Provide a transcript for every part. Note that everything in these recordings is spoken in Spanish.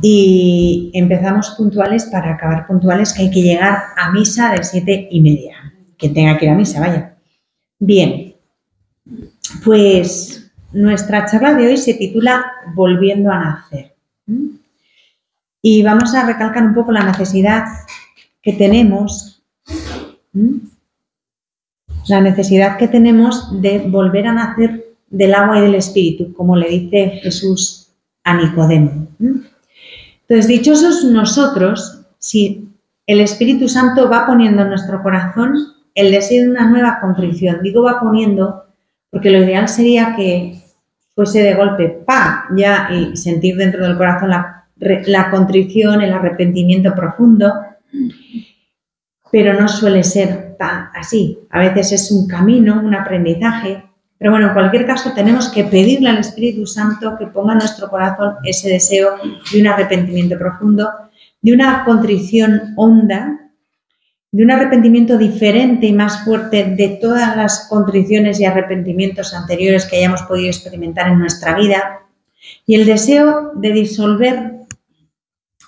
Y empezamos puntuales para acabar puntuales, que hay que llegar a misa de 7:30. Quien tenga que ir a misa, vaya. Bien, pues nuestra charla de hoy se titula Volviendo a nacer. Y vamos a recalcar un poco la necesidad que tenemos, de volver a nacer del agua y del espíritu, como le dice Jesús a Nicodemo. Entonces, dichosos nosotros si el Espíritu Santo va poniendo en nuestro corazón el deseo de una nueva contrición. Digo va poniendo porque lo ideal sería que fuese de golpe, ¡pam!, ya, y sentir dentro del corazón la contrición, el arrepentimiento profundo, pero no suele ser tan así. A veces es un camino, un aprendizaje, pero bueno, en cualquier caso tenemos que pedirle al Espíritu Santo que ponga en nuestro corazón ese deseo de un arrepentimiento profundo, de una contrición honda, de un arrepentimiento diferente y más fuerte de todas las contriciones y arrepentimientos anteriores que hayamos podido experimentar en nuestra vida, y el deseo de disolver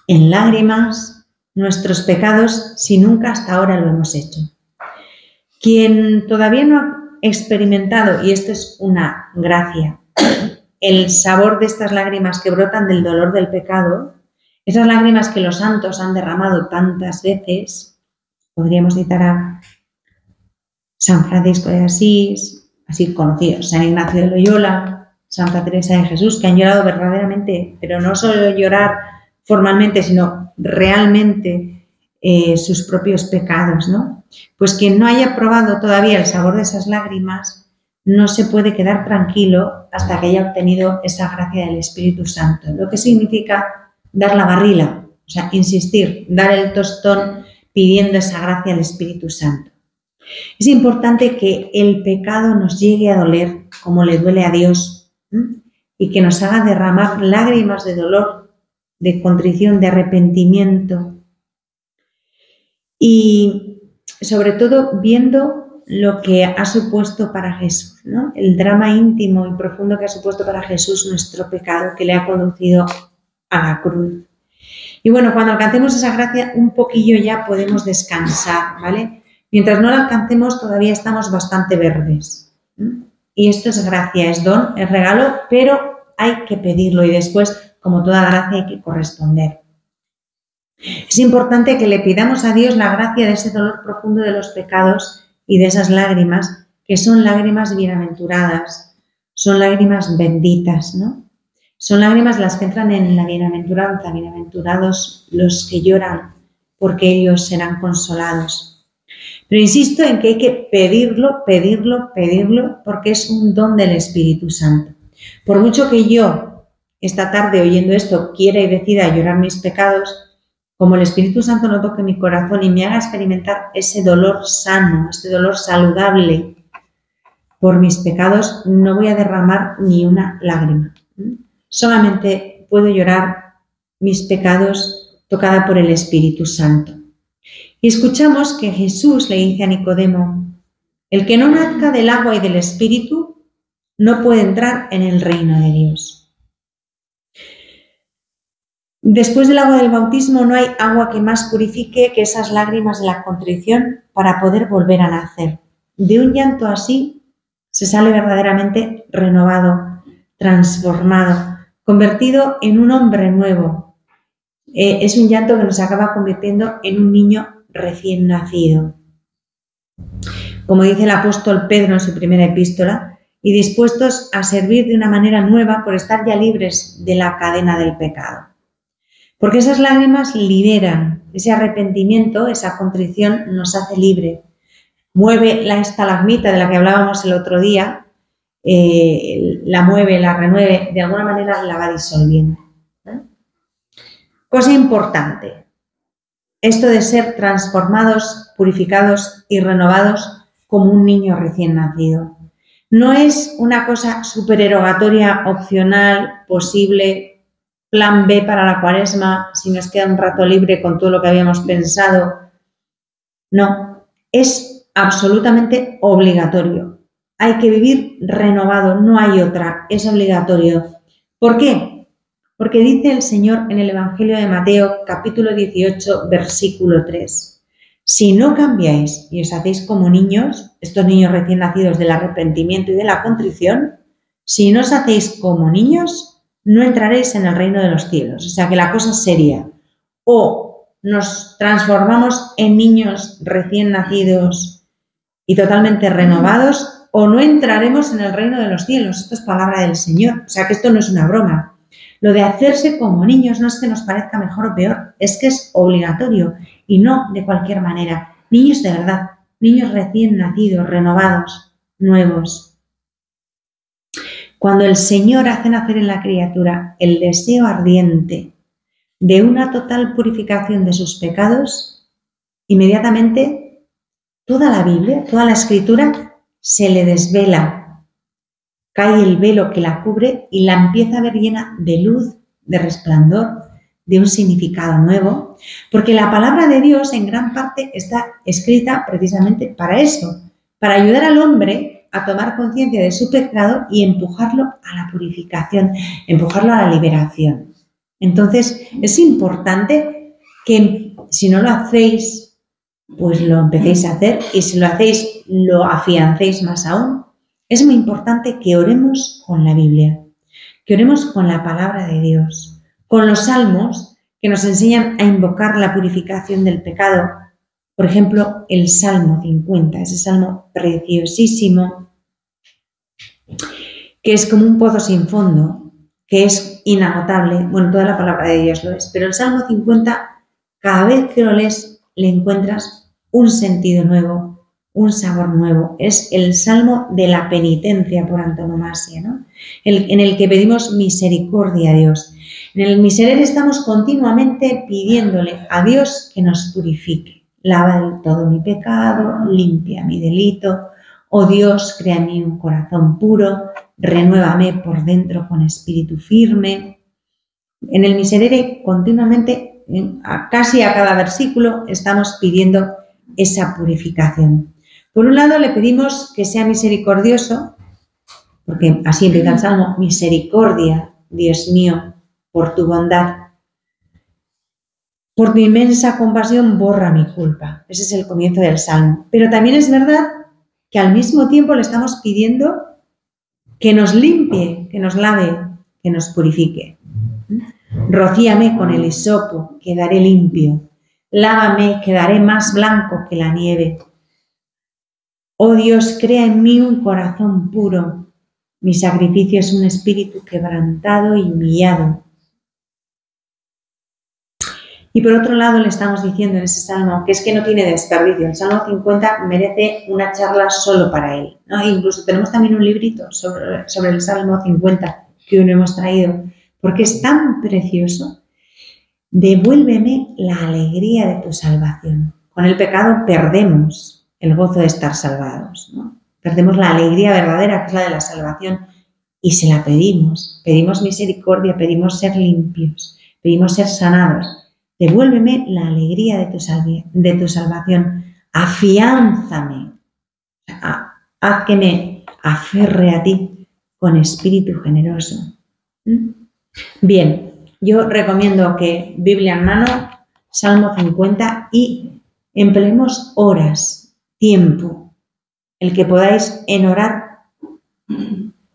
en lágrimas nuestros pecados si nunca hasta ahora lo hemos hecho. Quien todavía no ha experimentado, y esto es una gracia, el sabor de estas lágrimas que brotan del dolor del pecado, esas lágrimas que los santos han derramado tantas veces, podríamos citar a San Francisco de Asís, así conocidos, San Ignacio de Loyola, Santa Teresa de Jesús, que han llorado verdaderamente, pero no solo llorar formalmente, sino realmente sus propios pecados, ¿no? Pues quien no haya probado todavía el sabor de esas lágrimas no se puede quedar tranquilo hasta que haya obtenido esa gracia del Espíritu Santo, lo que significa dar la barrila, o sea, insistir, dar el tostón pidiendo esa gracia del Espíritu Santo. Es importante que el pecado nos llegue a doler como le duele a Dios, y que nos haga derramar lágrimas de dolor, de contrición, de arrepentimiento, y sobre todo viendo lo que ha supuesto para Jesús, ¿no? El drama íntimo y profundo que ha supuesto para Jesús nuestro pecado, que le ha conducido a la cruz. Y bueno, cuando alcancemos esa gracia, un poquillo ya podemos descansar, ¿vale? Mientras no la alcancemos, todavía estamos bastante verdes. Y esto es gracia, es don, es regalo, pero hay que pedirlo y después, como toda gracia, hay que corresponder. Es importante que le pidamos a Dios la gracia de ese dolor profundo de los pecados y de esas lágrimas, que son lágrimas bienaventuradas, son lágrimas benditas, ¿no? Son lágrimas las que entran en la bienaventuranza, bienaventurados los que lloran, porque ellos serán consolados. Pero insisto en que hay que pedirlo, porque es un don del Espíritu Santo. Por mucho que yo, esta tarde oyendo esto, quiera y decida llorar mis pecados, como el Espíritu Santo no toque mi corazón y me haga experimentar ese dolor sano, ese dolor saludable por mis pecados, no voy a derramar ni una lágrima. Solamente puedo llorar mis pecados tocada por el Espíritu Santo. Y escuchamos que Jesús le dice a Nicodemo, el que no nazca del agua y del Espíritu no puede entrar en el reino de Dios. Después del agua del bautismo no hay agua que más purifique que esas lágrimas de la contrición para poder volver a nacer. De un llanto así se sale verdaderamente renovado, transformado, convertido en un hombre nuevo. Es un llanto que nos acaba convirtiendo en un niño recién nacido. Como dice el apóstol Pedro en su primera epístola, y dispuestos a servir de una manera nueva por estar ya libres de la cadena del pecado. Porque esas lágrimas liberan, ese arrepentimiento, esa contrición nos hace libre. Mueve la estalagmita de la que hablábamos el otro día, la mueve, la renueve, de alguna manera la va disolviendo. Cosa importante, esto de ser transformados, purificados y renovados como un niño recién nacido. No es una cosa supererogatoria, opcional, posible, plan B para la Cuaresma, si nos queda un rato libre con todo lo que habíamos pensado. No, es absolutamente obligatorio. Hay que vivir renovado, no hay otra, es obligatorio. ¿Por qué? Porque dice el Señor en el Evangelio de Mateo, capítulo 18, versículo 3. Si no cambiáis y os hacéis como niños, estos niños recién nacidos del arrepentimiento y de la contrición, si no os hacéis como niños, no entraréis en el reino de los cielos. O sea que la cosa es seria. O nos transformamos en niños recién nacidos y totalmente renovados, o no entraremos en el reino de los cielos. Esto es palabra del Señor. O sea que esto no es una broma. Lo de hacerse como niños no es que nos parezca mejor o peor, es que es obligatorio y no de cualquier manera. Niños de verdad, niños recién nacidos, renovados, nuevos. Cuando el Señor hace nacer en la criatura el deseo ardiente de una total purificación de sus pecados, inmediatamente toda la Biblia, toda la Escritura se le desvela. Cae el velo que la cubre y la empieza a ver llena de luz, de resplandor, de un significado nuevo, porque la palabra de Dios en gran parte está escrita precisamente para eso, para ayudar al hombre a tomar conciencia de su pecado y empujarlo a la purificación, empujarlo a la liberación. Entonces, es importante que si no lo hacéis, pues lo empecéis a hacer y si lo hacéis, lo afiancéis más aún. Es muy importante que oremos con la Biblia, que oremos con la palabra de Dios, con los salmos que nos enseñan a invocar la purificación del pecado. Por ejemplo, el Salmo 50, ese salmo preciosísimo, que es como un pozo sin fondo, que es inagotable. Bueno, toda la palabra de Dios lo es, pero el Salmo 50, cada vez que lo lees, le encuentras un sentido nuevo, un sabor nuevo. Es el salmo de la penitencia por antonomasia, ¿no? En el que pedimos misericordia a Dios. En el miserere estamos continuamente pidiéndole a Dios que nos purifique. Lava del todo mi pecado, limpia mi delito. Oh Dios, crea en mí un corazón puro, renuévame por dentro con espíritu firme. En el miserere continuamente, casi a cada versículo, estamos pidiendo esa purificación. Por un lado le pedimos que sea misericordioso, porque así empieza el Salmo, misericordia, Dios mío, por tu bondad. Por tu inmensa compasión borra mi culpa. Ese es el comienzo del Salmo. Pero también es verdad que al mismo tiempo le estamos pidiendo que nos limpie, que nos lave, que nos purifique. Rocíame con el hisopo, quedaré limpio. Lávame, quedaré más blanco que la nieve. Oh Dios, crea en mí un corazón puro. Mi sacrificio es un espíritu quebrantado y humillado. Y por otro lado le estamos diciendo en ese salmo que es que no tiene desperdicio. El Salmo 50 merece una charla solo para él, ¿no? E incluso tenemos también un librito sobre el Salmo 50 que hoy no hemos traído, porque es tan precioso. Devuélveme la alegría de tu salvación. Con el pecado perdemos el gozo de estar salvados, ¿no? Perdemos la alegría verdadera, que es la de la salvación, y se la pedimos. Pedimos misericordia, pedimos ser limpios, pedimos ser sanados. Devuélveme la alegría de tu salvación. Afiánzame. Haz que me aferre a ti con espíritu generoso. Bien, yo recomiendo que Biblia en mano, Salmo 50 y empleemos horas, tiempo, el que podáis en orar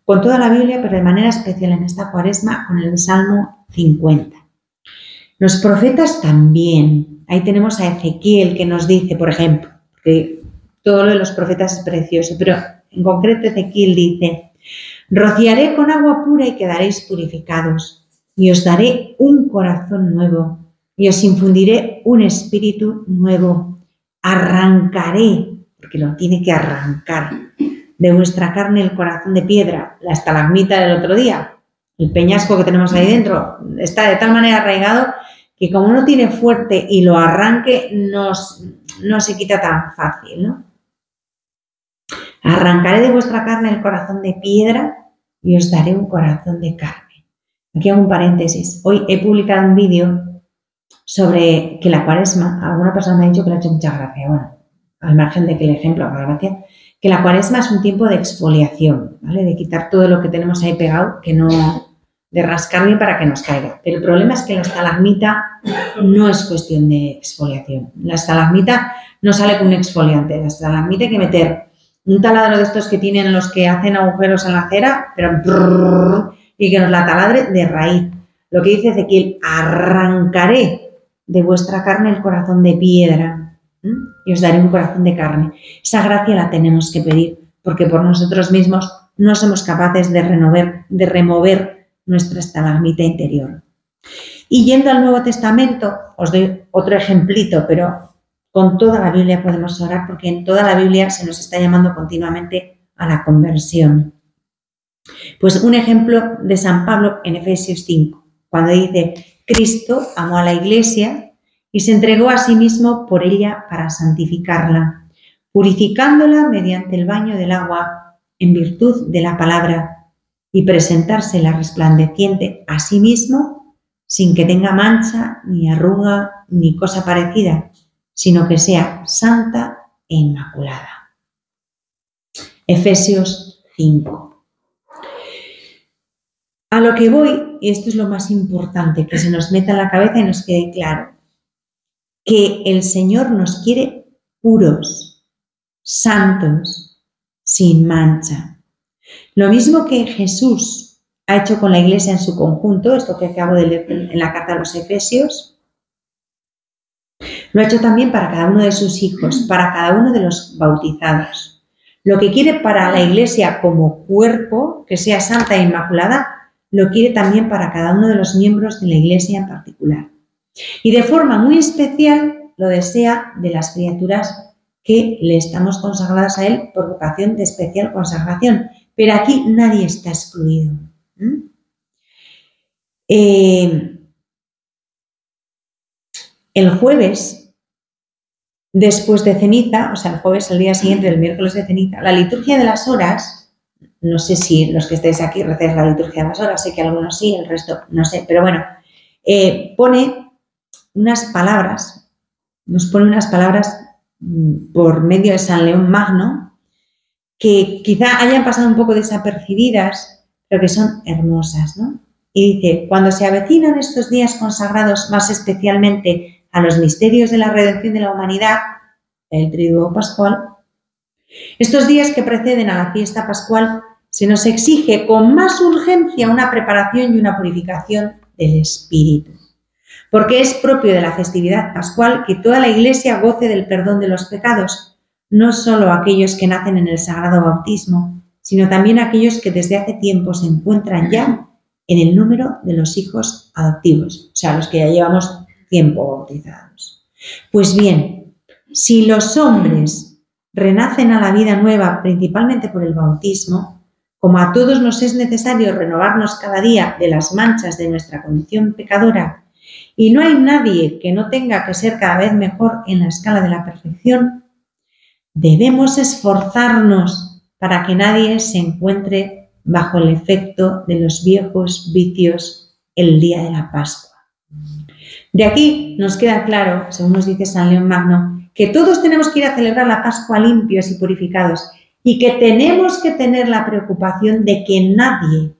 con toda la Biblia, pero de manera especial en esta Cuaresma con el Salmo 50. Los profetas también. Ahí tenemos a Ezequiel que nos dice, por ejemplo, que todo lo de los profetas es precioso, pero en concreto Ezequiel dice: rociaré con agua pura y quedaréis purificados, y os daré un corazón nuevo, y os infundiré un espíritu nuevo. Arrancaré, porque lo tiene que arrancar, de vuestra carne el corazón de piedra, la estalagmita del otro día, el peñasco que tenemos ahí dentro, está de tal manera arraigado que como no tiene fuerte y lo arranque, no se quita tan fácil, ¿no? Arrancaré de vuestra carne el corazón de piedra y os daré un corazón de carne. Aquí hago un paréntesis. Hoy he publicado un vídeo sobre que la Cuaresma, alguna persona me ha dicho que le ha hecho mucha gracia, bueno, al margen de que el ejemplo haga gracia, que la Cuaresma es un tiempo de exfoliación, ¿vale? De quitar todo lo que tenemos ahí pegado que no de rascar bien para que nos caiga. Pero el problema es que la estalagmita no es cuestión de exfoliación. La estalagmita no sale con un exfoliante. La estalagmita hay que meter un taladro de estos que tienen los que hacen agujeros en la acera, pero y que nos la taladre de raíz. Lo que dice Ezequiel, arrancaré de vuestra carne el corazón de piedra y os daré un corazón de carne. Esa gracia la tenemos que pedir porque por nosotros mismos no somos capaces de remover nuestra estalagmita interior. Y yendo al Nuevo Testamento, os doy otro ejemplito, pero con toda la Biblia podemos orar porque en toda la Biblia se nos está llamando continuamente a la conversión. Pues un ejemplo de San Pablo en Efesios 5, cuando dice, Cristo amó a la Iglesia y se entregó a sí mismo por ella para santificarla, purificándola mediante el baño del agua en virtud de la palabra y presentársela resplandeciente a sí mismo sin que tenga mancha, ni arruga, ni cosa parecida, sino que sea santa e inmaculada. Efesios 5. A lo que voy, y esto es lo más importante, que se nos meta en la cabeza y nos quede claro, que el Señor nos quiere puros, santos, sin mancha. Lo mismo que Jesús ha hecho con la Iglesia en su conjunto, esto que acabo de leer en la carta a los Efesios, lo ha hecho también para cada uno de sus hijos, para cada uno de los bautizados. Lo que quiere para la Iglesia como cuerpo, que sea santa e inmaculada, lo quiere también para cada uno de los miembros de la Iglesia en particular. Y de forma muy especial lo desea de las criaturas que le estamos consagradas a Él por vocación de especial consagración. Pero aquí nadie está excluido. El jueves, después de ceniza, o sea, el jueves, el día siguiente del miércoles de ceniza, la liturgia de las horas, no sé si los que estáis aquí recéis la liturgia de las horas, sé que algunos sí, el resto no sé, pero bueno, pone unas palabras, nos pone unas palabras por medio de San León Magno, que quizá hayan pasado un poco desapercibidas, pero que son hermosas, ¿no? Y dice, cuando se avecinan estos días consagrados más especialmente a los misterios de la redención de la humanidad, el triduo pascual, estos días que preceden a la fiesta pascual, se nos exige con más urgencia una preparación y una purificación del espíritu. Porque es propio de la festividad pascual que toda la Iglesia goce del perdón de los pecados, no solo aquellos que nacen en el sagrado bautismo, sino también aquellos que desde hace tiempo se encuentran ya en el número de los hijos adoptivos, o sea, los que ya llevamos tiempo bautizados. Pues bien, si los hombres renacen a la vida nueva principalmente por el bautismo, como a todos nos es necesario renovarnos cada día de las manchas de nuestra condición pecadora, y no hay nadie que no tenga que ser cada vez mejor en la escala de la perfección, debemos esforzarnos para que nadie se encuentre bajo el efecto de los viejos vicios el día de la Pascua. De aquí nos queda claro, según nos dice San León Magno, que todos tenemos que ir a celebrar la Pascua limpios y purificados y que tenemos que tener la preocupación de que nadie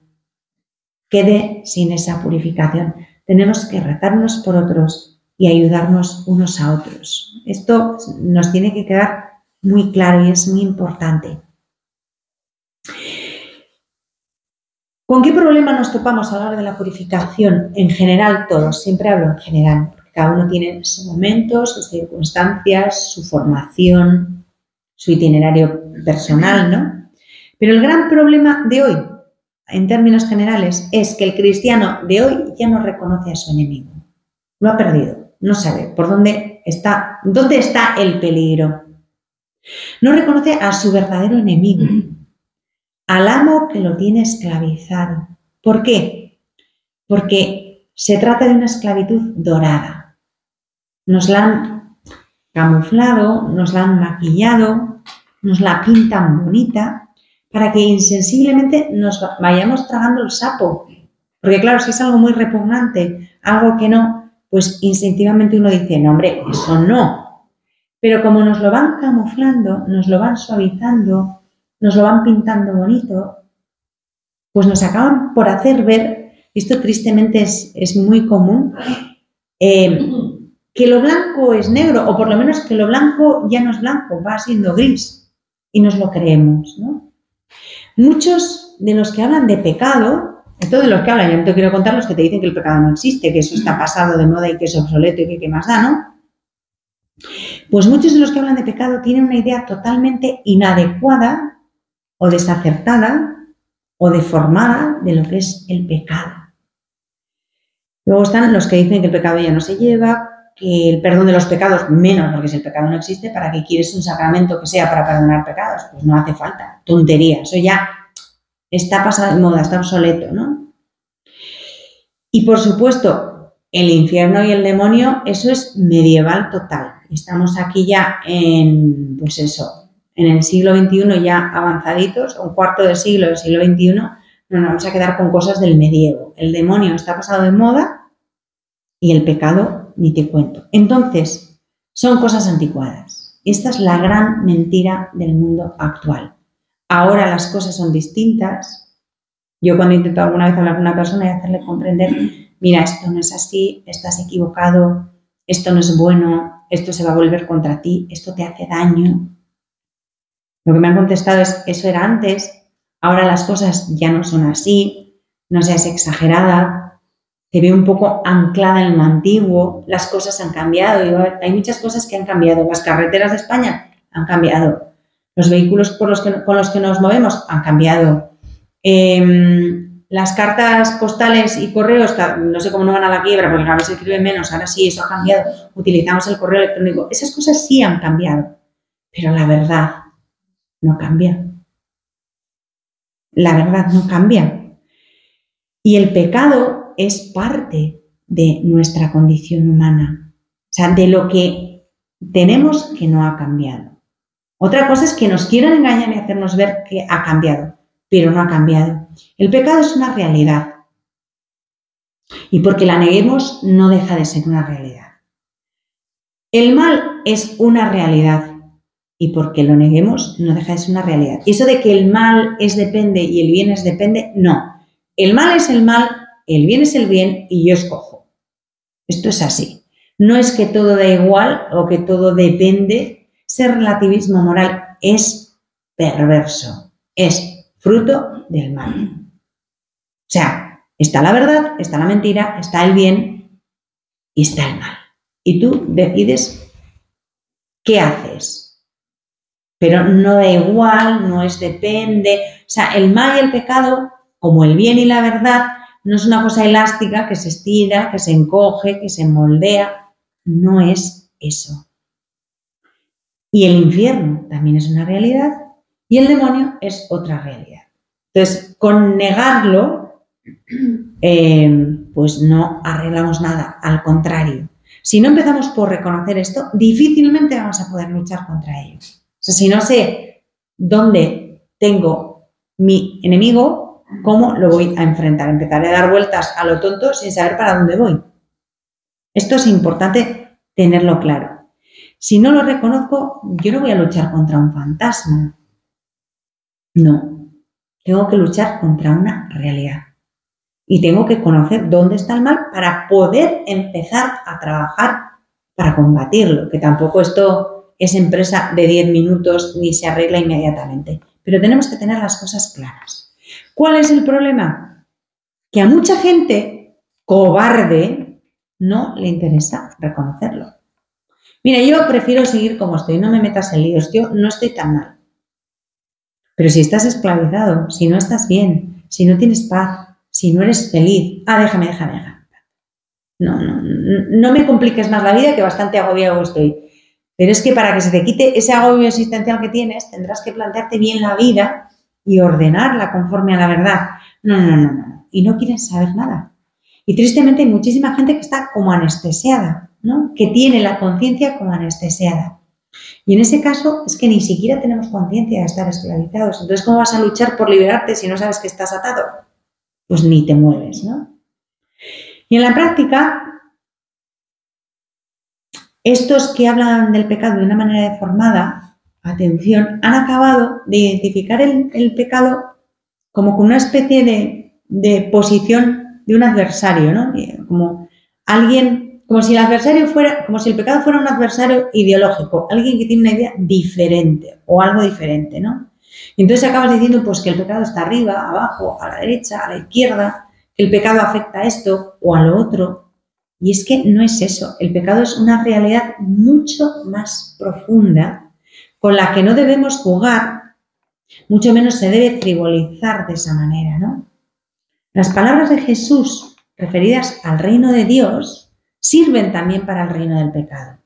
quede sin esa purificación. Tenemos que rezarnos por otros y ayudarnos unos a otros. Esto nos tiene que quedar muy claro y es muy importante. ¿Con qué problema nos topamos a la hora de la purificación? En general todos, siempre hablo en general, porque cada uno tiene su momento, sus circunstancias, su formación, su itinerario personal, ¿no? Pero el gran problema de hoy, en términos generales, es que el cristiano de hoy ya no reconoce a su enemigo. Lo ha perdido, no sabe por dónde está el peligro. No reconoce a su verdadero enemigo, al amo que lo tiene esclavizado. ¿Por qué? Porque se trata de una esclavitud dorada. Nos la han camuflado, nos la han maquillado, nos la pintan bonita para que insensiblemente nos vayamos tragando el sapo. Porque claro, si es algo muy repugnante, algo que no, pues instintivamente uno dice, no hombre, eso no. Pero como nos lo van camuflando, nos lo van suavizando, nos lo van pintando bonito, pues nos acaban por hacer ver esto tristemente es muy común, que lo blanco es negro, o por lo menos que lo blanco ya no es blanco, va siendo gris, y nos lo creemos, ¿no? Muchos de los que hablan de pecado, de todos los que hablan, yo no te quiero contar los que te dicen que el pecado no existe, que eso está pasado de moda y que es obsoleto y que qué más da, ¿no? Pues muchos de los que hablan de pecado tienen una idea totalmente inadecuada o desacertada o deformada de lo que es el pecado. Luego están los que dicen que el pecado ya no se lleva, que el perdón de los pecados, menos, porque si el pecado no existe, ¿para qué quieres un sacramento que sea para perdonar pecados? Pues no hace falta, tontería, eso ya está pasado de moda, está obsoleto, ¿no? Y por supuesto, el infierno y el demonio, eso es medieval total. Estamos aquí ya en, pues eso, en el siglo XXI ya avanzaditos, un cuarto de siglo del siglo XXI, no nos vamos a quedar con cosas del medievo. El demonio está pasado de moda y el pecado ni te cuento. Entonces, son cosas anticuadas. Esta es la gran mentira del mundo actual. Ahora las cosas son distintas. Yo cuando intento alguna vez hablar con una persona y hacerle comprender, mira, esto no es así, estás equivocado, esto no es bueno, esto se va a volver contra ti, esto te hace daño. Lo que me han contestado es, eso era antes, ahora las cosas ya no son así, no seas exagerada, te veo un poco anclada en lo antiguo, las cosas han cambiado, hay muchas cosas que han cambiado, las carreteras de España han cambiado, los vehículos con los que nos movemos han cambiado, las cartas postales y correos, no sé cómo no van a la quiebra porque cada vez se escribe menos, ahora sí, eso ha cambiado, utilizamos el correo electrónico, esas cosas sí han cambiado, pero la verdad no cambia. La verdad no cambia. Y el pecado es parte de nuestra condición humana. O sea, de lo que tenemos que no ha cambiado. Otra cosa es que nos quieran engañar y hacernos ver que ha cambiado, pero no ha cambiado. El pecado es una realidad. Y porque la neguemos, no deja de ser una realidad. El mal es una realidad. Y porque lo neguemos, no deja de ser una realidad. Eso de que el mal es depende y el bien es depende, no. El mal es el mal, el bien es el bien y yo escojo. Esto es así. No es que todo da igual o que todo depende. Ese relativismo moral es perverso. Es fruto del mal. O sea, está la verdad, está la mentira, está el bien y está el mal. Y tú decides qué haces. Pero no da igual, no es depende. O sea, el mal y el pecado, como el bien y la verdad, no es una cosa elástica que se estira, que se encoge, que se moldea. No es eso. Y el infierno también es una realidad y el demonio es otra realidad. Entonces, con negarlo, pues no arreglamos nada. Al contrario, si no empezamos por reconocer esto, difícilmente vamos a poder luchar contra ello. O sea, si no sé dónde tengo mi enemigo, ¿cómo lo voy a enfrentar? Empezaré a dar vueltas a lo tonto sin saber para dónde voy. Esto es importante tenerlo claro. Si no lo reconozco, yo no voy a luchar contra un fantasma. No. Tengo que luchar contra una realidad. Y tengo que conocer dónde está el mal para poder empezar a trabajar para combatirlo. Que tampoco esto es empresa de 10 minutos ni se arregla inmediatamente. Pero tenemos que tener las cosas claras. ¿Cuál es el problema? Que a mucha gente cobarde no le interesa reconocerlo. Mira, yo prefiero seguir como estoy, no me metas en líos, yo no estoy tan mal. Pero si estás esclavizado, si no estás bien, si no tienes paz, si no eres feliz, déjame. No me compliques más la vida que bastante agobiado estoy. Pero es que para que se te quite ese agobio existencial que tienes, tendrás que plantearte bien la vida y ordenarla conforme a la verdad. No. Y no quieren saber nada. Y tristemente hay muchísima gente que está como anestesiada, ¿no? Que tiene la conciencia como anestesiada. Y en ese caso es que ni siquiera tenemos conciencia de estar esclavizados. Entonces, ¿cómo vas a luchar por liberarte si no sabes que estás atado? Pues ni te mueves, ¿no? Y en la práctica, estos que hablan del pecado de una manera deformada, atención, han acabado de identificar el pecado como con una especie de posición de un adversario, ¿no? Como alguien, como si el adversario fuera, como si el pecado fuera un adversario ideológico, alguien que tiene una idea diferente o algo diferente, ¿no? Y entonces acabas diciendo pues que el pecado está arriba, abajo, a la derecha, a la izquierda, que el pecado afecta a esto o a lo otro. Y es que no es eso. El pecado es una realidad mucho más profunda con la que no debemos jugar, mucho menos se debe frivolizar de esa manera, ¿no? Las palabras de Jesús referidas al reino de Dios sirven también para el reino del pecado.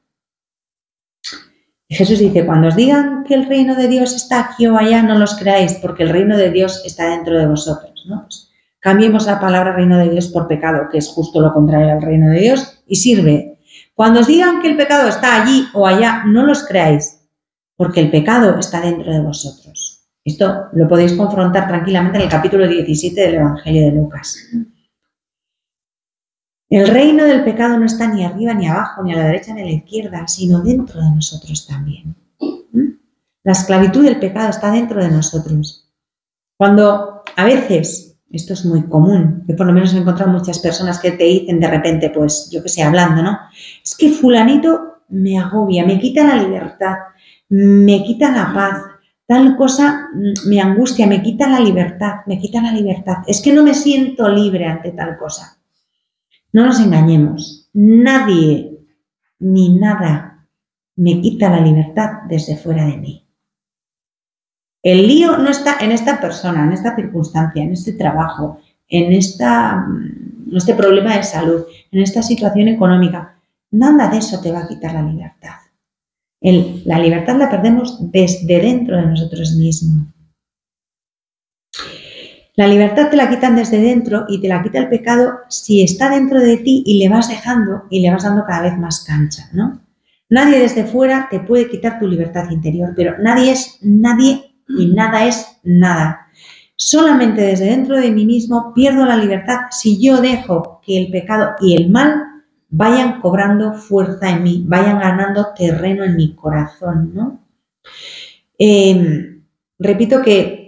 Y Jesús dice, cuando os digan que el reino de Dios está aquí o allá, no los creáis, porque el reino de Dios está dentro de vosotros, ¿no? Pues cambiemos la palabra reino de Dios por pecado, que es justo lo contrario al reino de Dios, y sirve. Cuando os digan que el pecado está allí o allá, no los creáis, porque el pecado está dentro de vosotros. Esto lo podéis confrontar tranquilamente en el capítulo 17 del Evangelio de Lucas. El reino del pecado no está ni arriba ni abajo, ni a la derecha ni a la izquierda, sino dentro de nosotros también. La esclavitud del pecado está dentro de nosotros. Cuando a veces, esto es muy común, que por lo menos he encontrado muchas personas que te dicen de repente, pues yo que sé, hablando, ¿no? Es que fulanito me agobia, me quita la libertad, me quita la paz, tal cosa me angustia, me quita la libertad, me quita la libertad. Es que no me siento libre ante tal cosa. No nos engañemos, nadie ni nada me quita la libertad desde fuera de mí. El lío no está en esta persona, en esta circunstancia, en este trabajo, en este problema de salud, en esta situación económica. Nada de eso te va a quitar la libertad. La libertad la perdemos desde dentro de nosotros mismos. La libertad te la quitan desde dentro y te la quita el pecado si está dentro de ti y le vas dejando y le vas dando cada vez más cancha, ¿no? Nadie desde fuera te puede quitar tu libertad interior, pero nadie es nadie y nada es nada. Solamente desde dentro de mí mismo pierdo la libertad si yo dejo que el pecado y el mal vayan cobrando fuerza en mí, vayan ganando terreno en mi corazón, ¿no? Repito que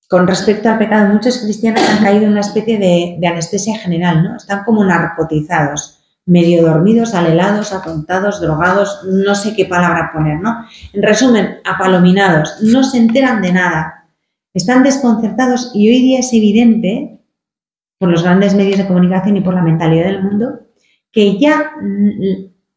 con respecto al pecado, muchos cristianos han caído en una especie de anestesia general, ¿no? Están como narcotizados, medio dormidos, alelados, atontados, drogados, no sé qué palabra poner, ¿no? En resumen, apalominados, no se enteran de nada, están desconcertados y hoy día es evidente, por los grandes medios de comunicación y por la mentalidad del mundo, que ya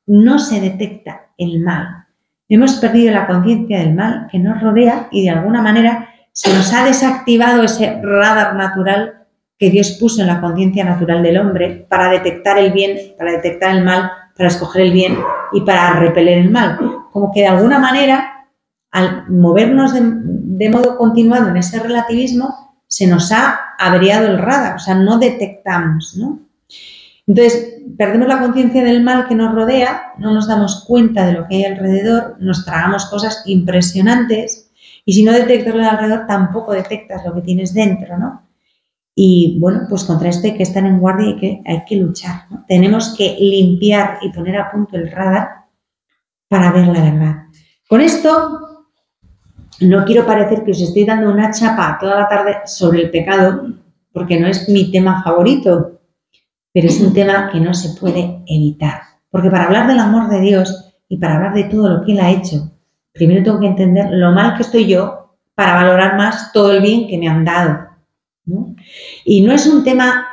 no se detecta el mal. Hemos perdido la conciencia del mal que nos rodea y de alguna manera se nos ha desactivado ese radar natural que Dios puso en la conciencia natural del hombre para detectar el bien, para detectar el mal, para escoger el bien y para repeler el mal. Como que de alguna manera, al movernos de modo continuado en ese relativismo, se nos ha averiado el radar, o sea, no detectamos, ¿no? Entonces, perdemos la conciencia del mal que nos rodea, no nos damos cuenta de lo que hay alrededor, nos tragamos cosas impresionantes. Y si no detectas lo de alrededor, tampoco detectas lo que tienes dentro, ¿no? Y bueno, pues contra esto hay que estar en guardia y hay que luchar, ¿no? Tenemos que limpiar y poner a punto el radar para ver la verdad. Con esto, no quiero parecer que os estoy dando una chapa toda la tarde sobre el pecado, porque no es mi tema favorito, pero es un tema que no se puede evitar. Porque para hablar del amor de Dios y para hablar de todo lo que Él ha hecho, primero tengo que entender lo mal que estoy yo para valorar más todo el bien que me han dado, ¿no? Y no es un tema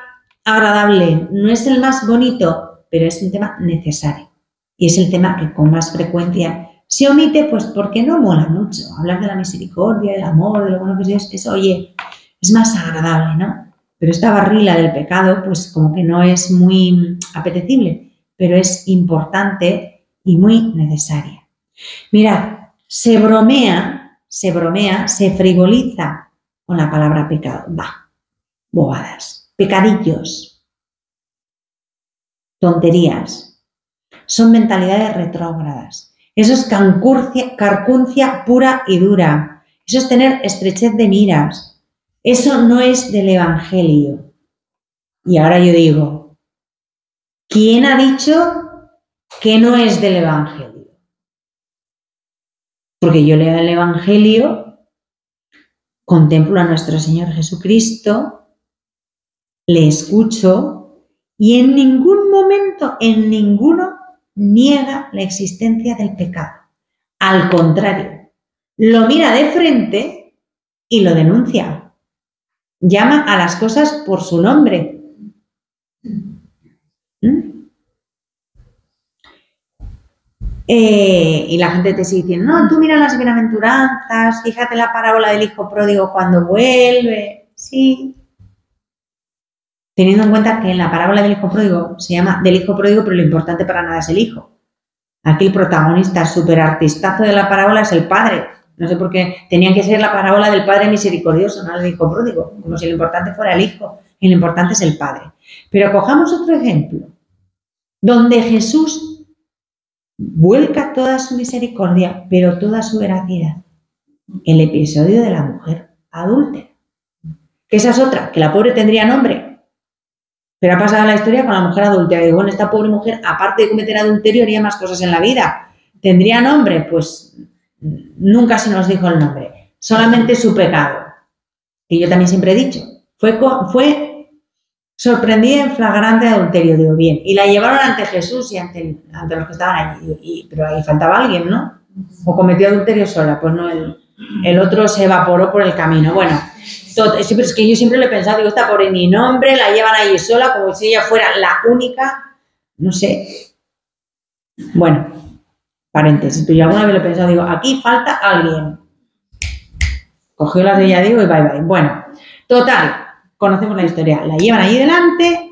agradable, no es el más bonito, pero es un tema necesario. Y es el tema que con más frecuencia se omite, pues porque no mola mucho. Hablar de la misericordia, del amor, de lo bueno que es Dios, eso, oye, es más agradable, ¿no? Pero esta barrila del pecado, pues como que no es muy apetecible, pero es importante y muy necesaria. Mirad, se bromea, se frivoliza con la palabra pecado. Bobadas, pecadillos, tonterías. Son mentalidades retrógradas. Eso es carcuncia pura y dura. Eso es tener estrechez de miras. Eso no es del Evangelio. Y ahora yo digo, ¿quién ha dicho que no es del Evangelio? Porque yo leo el Evangelio, contemplo a nuestro Señor Jesucristo, le escucho y en ningún momento, en ninguno, niega la existencia del pecado. Al contrario, lo mira de frente y lo denuncia. Llama a las cosas por su nombre. Y la gente te sigue diciendo, no, tú mira las bienaventuranzas, fíjate la parábola del hijo pródigo cuando vuelve. Sí. Teniendo en cuenta que en la parábola del hijo pródigo se llama del hijo pródigo, pero lo importante para nada es el hijo. Aquí el protagonista súper artistazo de la parábola es el padre. No sé por qué tenían que ser la parábola del padre misericordioso, no el hijo pródigo, como si lo importante fuera el hijo y lo importante es el padre. Pero cojamos otro ejemplo, donde Jesús vuelca toda su misericordia, pero toda su veracidad. El episodio de la mujer adúltera. Que esa es otra, que la pobre tendría nombre, pero ha pasado la historia con la mujer adúltera. Y bueno, esta pobre mujer, aparte de cometer adulterio, haría más cosas en la vida. ¿Tendría nombre? Pues nunca se nos dijo el nombre. Solamente su pecado. Que yo también siempre he dicho. Fue sorprendida en flagrante adulterio, digo bien. Y la llevaron ante Jesús y ante los que estaban allí. Pero ahí faltaba alguien, ¿no? O cometió adulterio sola. Pues no, el otro se evaporó por el camino. Bueno, pero es que yo siempre lo he pensado, digo, esta pobre ni nombre, la llevan allí sola como si ella fuera la única, no sé. Bueno, paréntesis, pero yo alguna vez lo he pensado, digo, aquí falta alguien. Cogió las de ella, digo, y bye bye. Bueno, total, conocemos la historia. La llevan allí delante,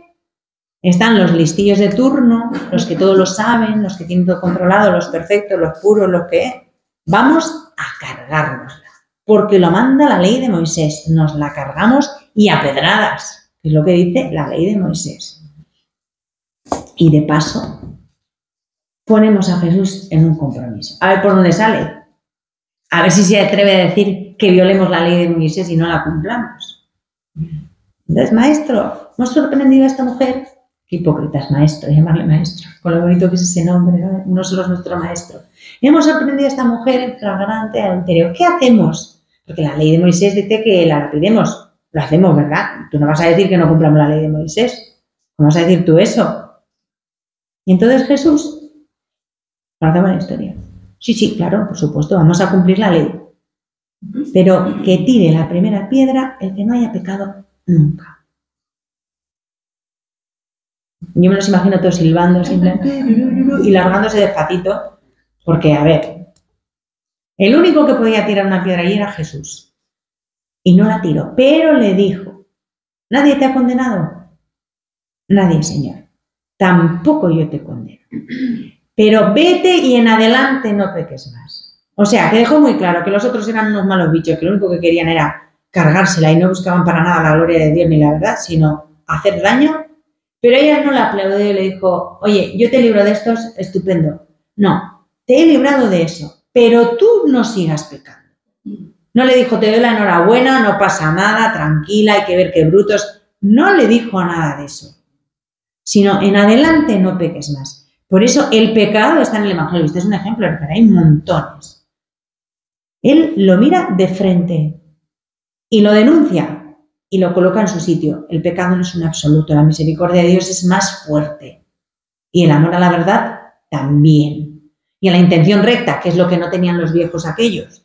están los listillos de turno, los que todos lo saben, los que tienen todo controlado, los perfectos, los puros, los que... Vamos a cargárnosla. Porque lo manda la ley de Moisés, nos la cargamos y a pedradas, que es lo que dice la ley de Moisés. Y de paso, ponemos a Jesús en un compromiso. A ver por dónde sale. A ver si se atreve a decir que violemos la ley de Moisés y no la cumplamos. Entonces, maestro, hemos sorprendido a esta mujer. Qué hipócrita es maestro, llamarle maestro, con lo bonito que es ese nombre, ¿no? Uno solo es nuestro maestro. Hemos sorprendido a esta mujer en flagrante adulterio. ¿Qué hacemos? Porque la ley de Moisés dice que la lapidemos. Lo hacemos, ¿verdad? Tú no vas a decir que no cumplamos la ley de Moisés. ¿Cómo vas a decir tú eso? Y entonces Jesús, conocemos la historia. Sí, claro, por supuesto, vamos a cumplir la ley. Pero que tire la primera piedra el que no haya pecado nunca. Yo me los imagino todos silbando, y largándose despacito, porque, a ver, el único que podía tirar una piedra allí era Jesús. Y no la tiró, pero le dijo, ¿nadie te ha condenado? Nadie, Señor. Tampoco yo te condeno. Pero vete y en adelante no peques más. O sea, que dejó muy claro que los otros eran unos malos bichos, que lo único que querían era cargársela y no buscaban para nada la gloria de Dios ni la verdad, sino hacer daño. Pero ella no la aplaudió y le dijo, oye, yo te libro de estos, estupendo. No, te he librado de eso, pero tú no sigas pecando. No le dijo, te doy la enhorabuena, no pasa nada, tranquila, hay que ver qué brutos. No le dijo nada de eso, sino en adelante no peques más. Por eso el pecado está en el Evangelio. Este es un ejemplo, pero hay montones. Él lo mira de frente y lo denuncia. Y lo coloca en su sitio. El pecado no es un absoluto, la misericordia de Dios es más fuerte. Y el amor a la verdad también. Y a la intención recta, que es lo que no tenían los viejos aquellos.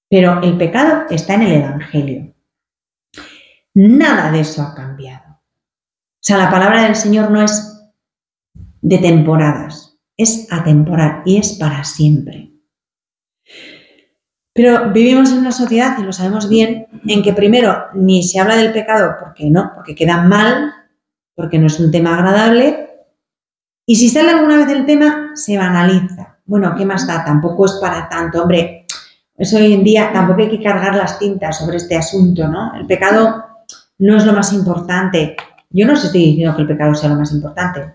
Pero el pecado está en el Evangelio. Nada de eso ha cambiado. O sea, la palabra del Señor no es de temporadas, es atemporal y es para siempre. Pero vivimos en una sociedad, y lo sabemos bien, en que primero ni se habla del pecado, porque queda mal, porque no es un tema agradable, y si sale alguna vez el tema, se banaliza. Bueno, ¿qué más da? Tampoco es para tanto, hombre, eso hoy en día tampoco hay que cargar las tintas sobre este asunto, ¿no? El pecado no es lo más importante. Yo no os estoy diciendo que el pecado sea lo más importante,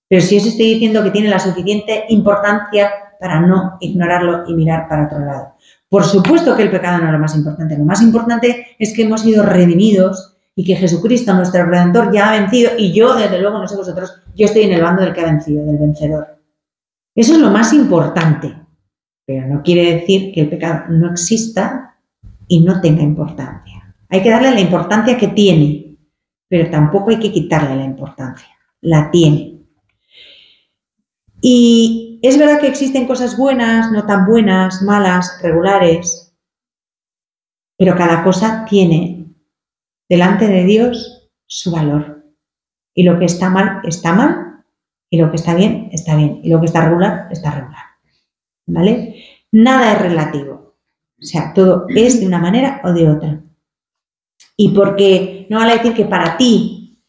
pero sí os estoy diciendo que tiene la suficiente importancia para no ignorarlo y mirar para otro lado. Por supuesto que el pecado no es lo más importante. Lo más importante es que hemos sido redimidos y que Jesucristo, nuestro Redentor, ya ha vencido. Y yo, desde luego, no sé vosotros, yo estoy en el bando del que ha vencido, del vencedor. Eso es lo más importante. Pero no quiere decir que el pecado no exista y no tenga importancia. Hay que darle la importancia que tiene, pero tampoco hay que quitarle la importancia. La tiene. Y es verdad que existen cosas buenas, no tan buenas, malas, regulares, pero cada cosa tiene delante de Dios su valor. Y lo que está mal, y lo que está bien, y lo que está regular, ¿vale? Nada es relativo. O sea, todo es de una manera o de otra. Y porque no vale decir que para ti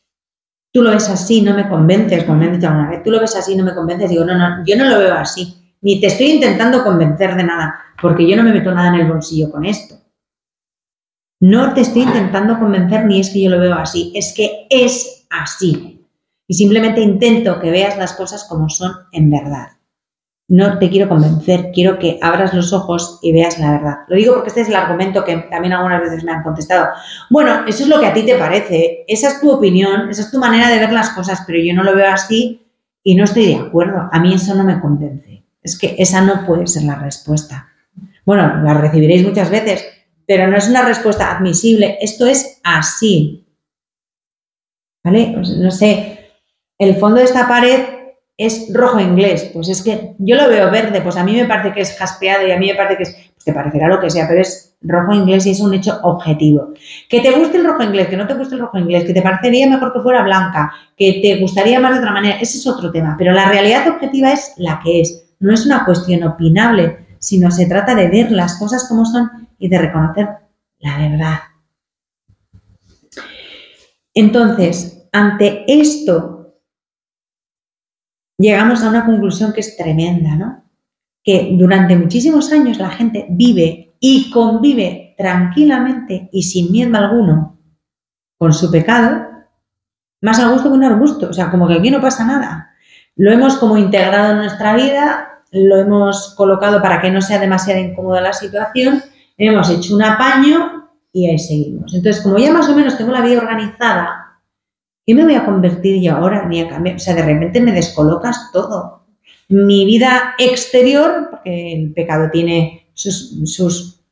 tú lo ves así, no me convences, como me han dicho alguna vez, tú lo ves así, no me convences, digo, no, yo no lo veo así, ni te estoy intentando convencer de nada, porque yo no me meto nada en el bolsillo con esto. No te estoy intentando convencer ni es que yo lo veo así, es que es así. Y simplemente intento que veas las cosas como son en verdad. No te quiero convencer, quiero que abras los ojos y veas la verdad. Lo digo porque este es el argumento que también algunas veces me han contestado. Bueno, eso es lo que a ti te parece, esa es tu opinión, esa es tu manera de ver las cosas, pero yo no lo veo así y no estoy de acuerdo. A mí eso no me convence. Es que esa no puede ser la respuesta. Bueno, la recibiréis muchas veces, pero no es una respuesta admisible. Esto es así. ¿Vale? Pues no sé, el fondo de esta pared es rojo inglés, pues es que yo lo veo verde, pues a mí me parece que es jaspeado y a mí me parece que es, pues te parecerá lo que sea, pero es rojo inglés y es un hecho objetivo. Que te guste el rojo inglés, que no te guste el rojo inglés, que te parecería mejor que fuera blanca, que te gustaría más de otra manera, ese es otro tema, pero la realidad objetiva es la que es, no es una cuestión opinable, sino se trata de ver las cosas como son y de reconocer la verdad. Entonces, ante esto, llegamos a una conclusión que es tremenda, ¿no? Que durante muchísimos años la gente vive y convive tranquilamente y sin miedo alguno con su pecado, más a gusto que un arbusto, o sea, como que aquí no pasa nada. Lo hemos como integrado en nuestra vida, lo hemos colocado para que no sea demasiado incómoda la situación, hemos hecho un apaño y ahí seguimos. Entonces, como ya más o menos tengo la vida organizada, ¿qué me voy a convertir yo ahora ni a cambiar? O sea, de repente me descolocas todo. Mi vida exterior, porque el pecado tiene sus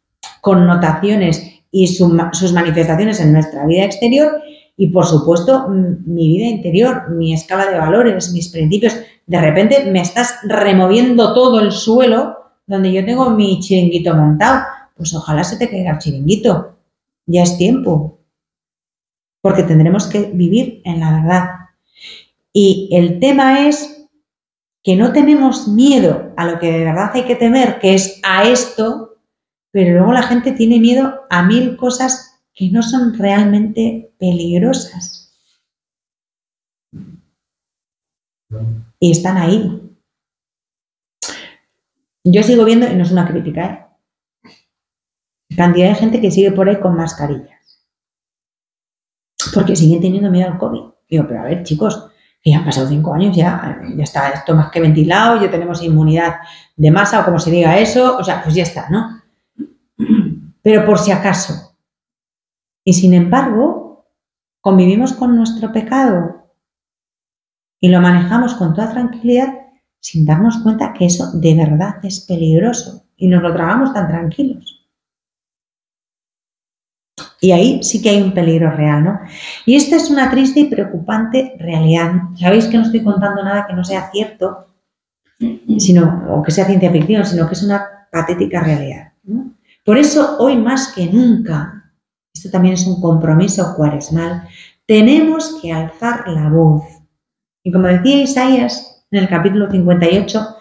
connotaciones y sus manifestaciones en nuestra vida exterior y, por supuesto, mi vida interior, mi escala de valores, mis principios. De repente me estás removiendo todo el suelo donde yo tengo mi chiringuito montado. Pues ojalá se te caiga el chiringuito. Ya es tiempo. Porque tendremos que vivir en la verdad. Y el tema es que no tenemos miedo a lo que de verdad hay que temer, que es a esto, pero luego la gente tiene miedo a 1000 cosas que no son realmente peligrosas. Y están ahí. Yo sigo viendo, y no es una crítica, cantidad de gente que sigue por ahí con mascarillas. Porque siguen teniendo miedo al COVID. Digo, pero a ver, chicos, que ya han pasado 5 años, ya está esto más que ventilado, ya tenemos inmunidad de masa o como se diga eso, o sea, pues ya está, ¿no? Pero por si acaso. Y sin embargo, convivimos con nuestro pecado y lo manejamos con toda tranquilidad sin darnos cuenta que eso de verdad es peligroso y nos lo tragamos tan tranquilos. Y ahí sí que hay un peligro real, ¿no? Y esta es una triste y preocupante realidad. Sabéis que no estoy contando nada que no sea cierto, o que sea ciencia ficción, sino que es una patética realidad, ¿no? Por eso, hoy más que nunca, esto también es un compromiso cuaresmal, tenemos que alzar la voz. Y como decía Isaías en el capítulo 58,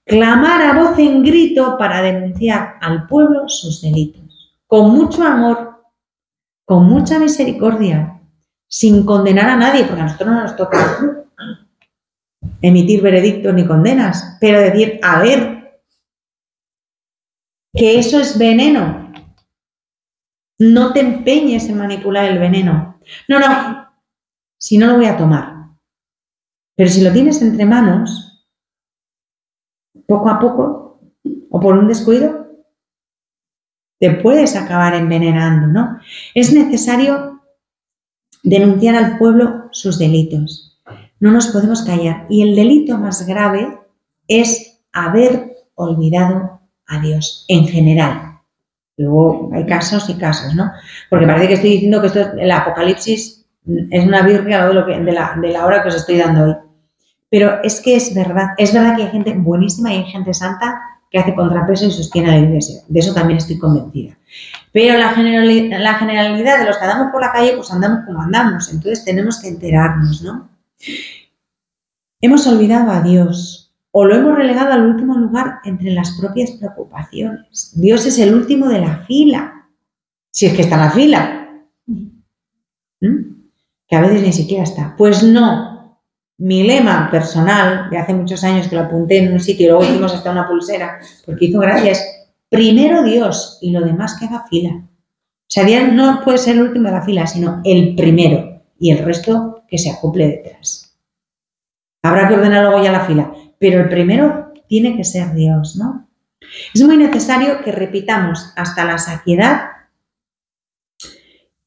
clamar a voz en grito para denunciar al pueblo sus delitos, con mucho amor, con mucha misericordia, sin condenar a nadie, porque a nosotros no nos toca emitir veredictos ni condenas, pero decir, a ver, que eso es veneno. No te empeñes en manipular el veneno. No, si no lo voy a tomar. Pero si lo tienes entre manos, poco a poco, o por un descuido, te puedes acabar envenenando, ¿no? Es necesario denunciar al pueblo sus delitos. No nos podemos callar. Y el delito más grave es haber olvidado a Dios en general. Luego hay casos y casos, ¿no? Porque parece que estoy diciendo que el Apocalipsis es una birria de la hora que os estoy dando hoy. Pero es que es verdad que hay gente buenísima y hay gente santa que hace contrapeso y sostiene a la Iglesia. De eso también estoy convencida. Pero la generalidad de los que andamos por la calle, pues andamos como andamos. Entonces tenemos que enterarnos, ¿no? Hemos olvidado a Dios o lo hemos relegado al último lugar entre las propias preocupaciones. Dios es el último de la fila, si es que está en la fila, que a veces ni siquiera está. Pues no. Mi lema personal, de hace muchos años que lo apunté en un sitio y luego hicimos hasta una pulsera, porque hizo gracia, es primero Dios y lo demás que haga fila. O sea, Dios no puede ser el último de la fila, sino el primero y el resto que se acople detrás. Habrá que ordenar luego ya la fila, pero el primero tiene que ser Dios, ¿no? Es muy necesario que repitamos hasta la saciedad,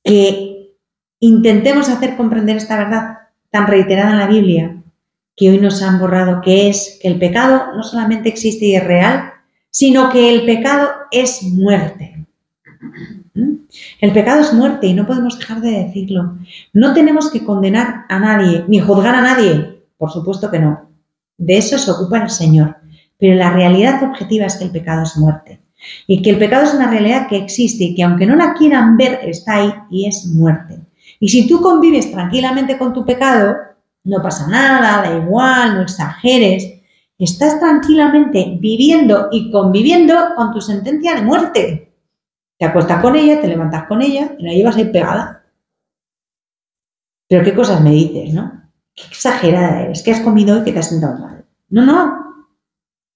que intentemos hacer comprender esta verdad tan reiterada en la Biblia, que hoy nos han borrado, que es que el pecado no solamente existe y es real, sino que el pecado es muerte. El pecado es muerte y no podemos dejar de decirlo. No tenemos que condenar a nadie, ni juzgar a nadie, por supuesto que no. De eso se ocupa el Señor. Pero la realidad objetiva es que el pecado es muerte. Y que el pecado es una realidad que existe y que aunque no la quieran ver, está ahí y es muerte. Y si tú convives tranquilamente con tu pecado, no pasa nada, da igual, no exageres, estás tranquilamente viviendo y conviviendo con tu sentencia de muerte. Te acuestas con ella, te levantas con ella y la llevas ahí pegada. Pero qué cosas me dices, ¿no? Qué exagerada eres, que has comido hoy que te has sentado mal. No.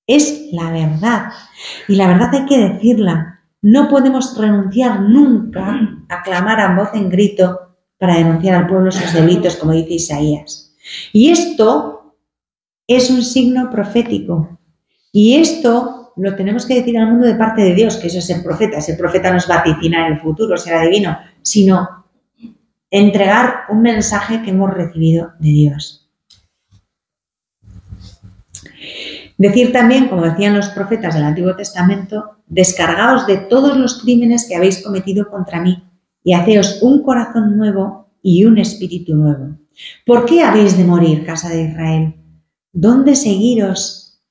Es la verdad. Y la verdad hay que decirla. No podemos renunciar nunca a clamar a voz en grito para denunciar al pueblo sus delitos, como dice Isaías. Y esto es un signo profético. Y esto lo tenemos que decir al mundo de parte de Dios, que eso es el profeta. Si el profeta no es vaticinar el futuro, será divino, sino entregar un mensaje que hemos recibido de Dios. Decir también, como decían los profetas del Antiguo Testamento, descargaos de todos los crímenes que habéis cometido contra mí y haceos un corazón nuevo y un espíritu nuevo. ¿Por qué habéis de morir, casa de Israel? ¿Dónde seguiros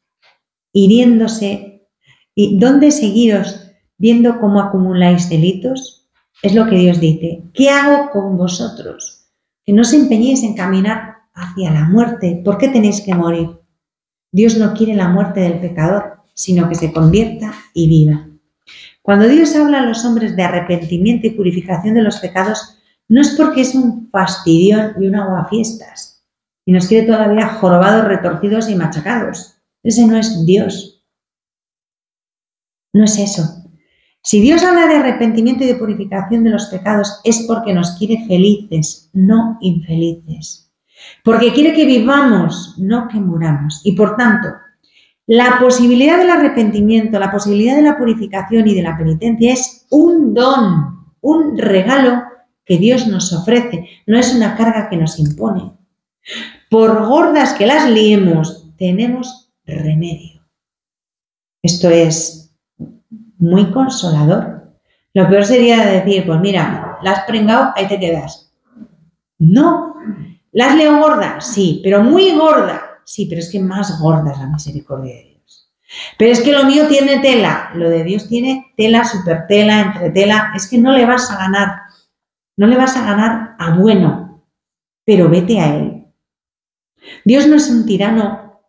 hiriéndose? ¿Y dónde seguiros viendo cómo acumuláis delitos? Es lo que Dios dice. ¿Qué hago con vosotros? Que no os empeñéis en caminar hacia la muerte. ¿Por qué tenéis que morir? Dios no quiere la muerte del pecador, sino que se convierta y viva. Cuando Dios habla a los hombres de arrepentimiento y purificación de los pecados, no es porque es un fastidión y un aguafiestas y nos quiere todavía jorobados, retorcidos y machacados. Ese no es Dios. No es eso. Si Dios habla de arrepentimiento y de purificación de los pecados, es porque nos quiere felices, no infelices. Porque quiere que vivamos, no que muramos. Y por tanto, la posibilidad del arrepentimiento, la posibilidad de la purificación y de la penitencia es un don, un regalo que Dios nos ofrece. No es una carga que nos impone. Por gordas que las liemos, tenemos remedio. Esto es muy consolador. Lo peor sería decir, pues mira, la has pringado, ahí te quedas. No. ¿La has liado gorda? Sí, pero muy gorda. Sí, pero es que más gorda es la misericordia de Dios. Pero es que lo mío tiene tela. Lo de Dios tiene tela, supertela, entretela. Es que no le vas a ganar. No le vas a ganar a bueno. Pero vete a Él. Dios no es un tirano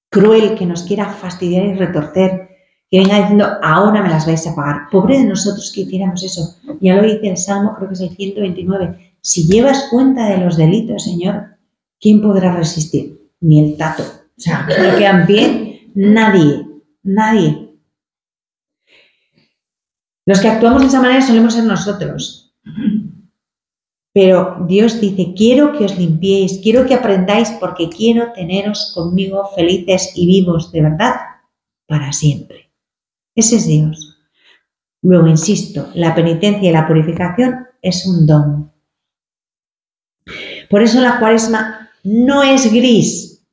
cruel que nos quiera fastidiar y retorcer. Que venga diciendo, ahora me las vais a pagar. Pobre de nosotros que hiciéramos eso. Ya lo dice el Salmo, creo que es el 129. Si llevas cuenta de los delitos, Señor, ¿quién podrá resistir? Ni el tato. O sea, que no queda en pie nadie. Los que actuamos de esa manera solemos ser nosotros. Pero Dios dice, quiero que os limpiéis, quiero que aprendáis porque quiero teneros conmigo felices y vivos de verdad para siempre. Ese es Dios. Luego, insisto, la penitencia y la purificación es un don. Por eso la Cuaresma no es gris,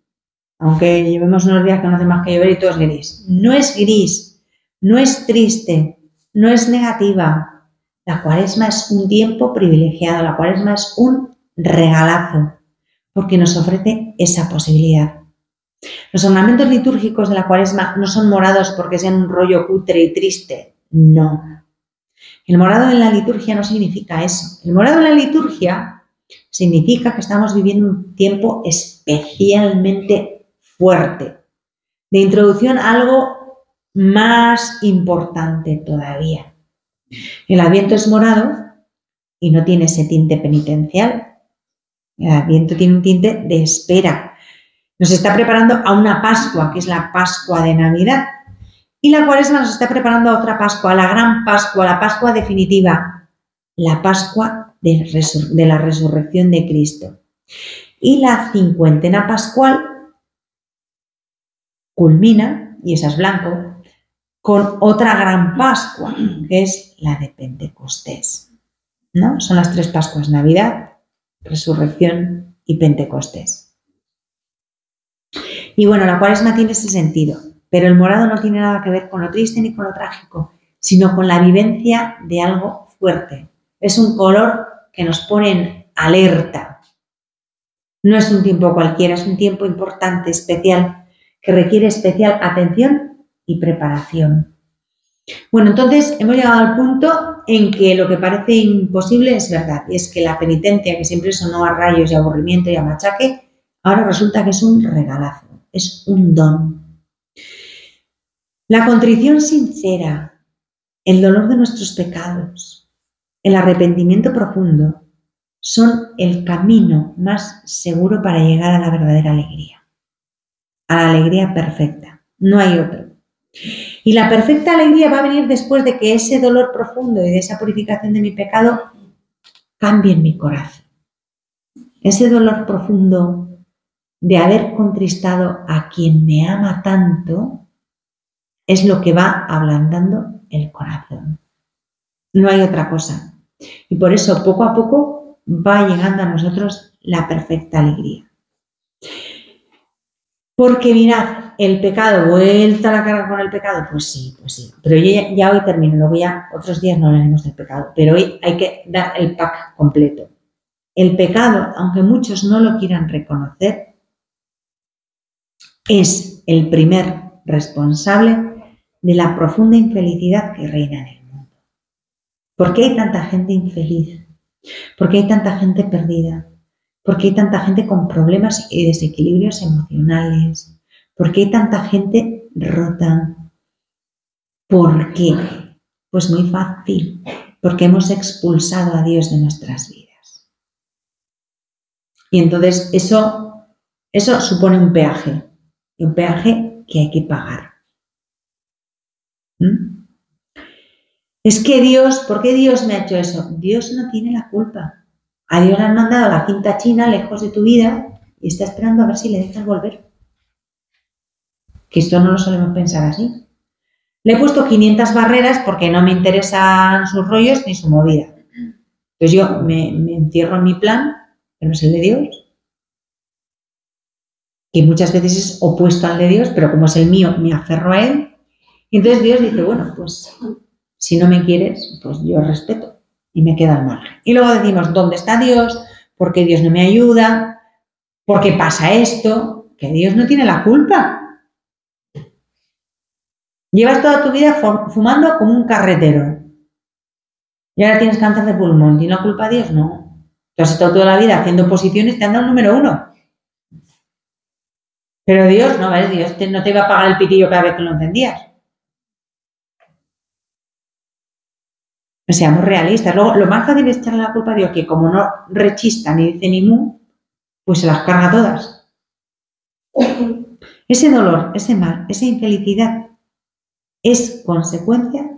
aunque llevemos unos días que no hace más que llover y todo es gris. No es gris, no es triste, no es negativa. La Cuaresma es un tiempo privilegiado, la Cuaresma es un regalazo, porque nos ofrece esa posibilidad. Los ornamentos litúrgicos de la Cuaresma no son morados porque sean un rollo cutre y triste, no. El morado en la liturgia no significa eso. El morado en la liturgia significa que estamos viviendo un tiempo especialmente fuerte, de introducción a algo más importante todavía. El Adviento es morado y no tiene ese tinte penitencial. El Adviento tiene un tinte de espera. Nos está preparando a una Pascua, que es la Pascua de Navidad. Y la Cuaresma nos está preparando a otra Pascua, a la gran Pascua, la Pascua definitiva, la Pascua de la resurrección de Cristo. Y la cincuentena pascual culmina, y esa es blanco, con otra gran Pascua, que es la de Pentecostés, ¿no? Son las tres Pascuas: Navidad, Resurrección y Pentecostés. Y bueno, la Cuaresma tiene ese sentido, pero el morado no tiene nada que ver con lo triste ni con lo trágico, sino con la vivencia de algo fuerte. Es un color que nos pone en alerta. No es un tiempo cualquiera, es un tiempo importante, especial, que requiere especial atención y preparación. Bueno, entonces hemos llegado al punto en que lo que parece imposible es verdad, y es que la penitencia, que siempre sonó a rayos y aburrimiento y a machaque, ahora resulta que es un regalazo, es un don. La contrición sincera, el dolor de nuestros pecados, el arrepentimiento profundo son el camino más seguro para llegar a la verdadera alegría, a la alegría perfecta. No hay otro. Y la perfecta alegría va a venir después de que ese dolor profundo y de esa purificación de mi pecado cambie en mi corazón. Ese dolor profundo de haber contristado a quien me ama tanto es lo que va ablandando el corazón. No hay otra cosa. Y por eso, poco a poco, va llegando a nosotros la perfecta alegría. Porque mirad, el pecado, vuelta a la carga con el pecado, pues sí. Pero yo ya hoy termino, luego ya otros días no hablaremos del pecado, pero hoy hay que dar el pack completo. El pecado, aunque muchos no lo quieran reconocer, es el primer responsable de la profunda infelicidad que reina en el mundo. ¿Por qué hay tanta gente infeliz? ¿Por qué hay tanta gente perdida? ¿Por qué hay tanta gente con problemas y desequilibrios emocionales? ¿Por qué hay tanta gente rota? ¿Por qué? Pues muy fácil, porque hemos expulsado a Dios de nuestras vidas. Y entonces eso supone un peaje que hay que pagar. Es que Dios, ¿por qué Dios me ha hecho eso? Dios no tiene la culpa. A Dios le han mandado a la quinta china, lejos de tu vida, y está esperando a ver si le dejas volver. Que esto no lo solemos pensar así. Le he puesto 500 barreras porque no me interesan sus rollos ni su movida. Entonces yo me encierro en mi plan, que no es el de Dios, que muchas veces es opuesto al de Dios, pero como es el mío, me aferro a él. Y entonces Dios dice, bueno, pues si no me quieres, pues yo respeto. Y me queda al margen. Y luego decimos, ¿dónde está Dios? ¿Por qué Dios no me ayuda? ¿Por qué pasa esto? Que Dios no tiene la culpa. Llevas toda tu vida fumando como un carretero. Y ahora tienes cáncer de pulmón. ¿Tiene la culpa Dios? No. Tú has estado toda la vida haciendo oposiciones, te han dado el número 1. Pero Dios, no, ¿vale? Dios no te iba a pagar el pitillo cada vez que lo encendías. Seamos realistas. Luego, lo más fácil es echarle la culpa a Dios, que como no rechista ni dice ni mu, pues se las carga todas. Ese dolor, ese mal, esa infelicidad es consecuencia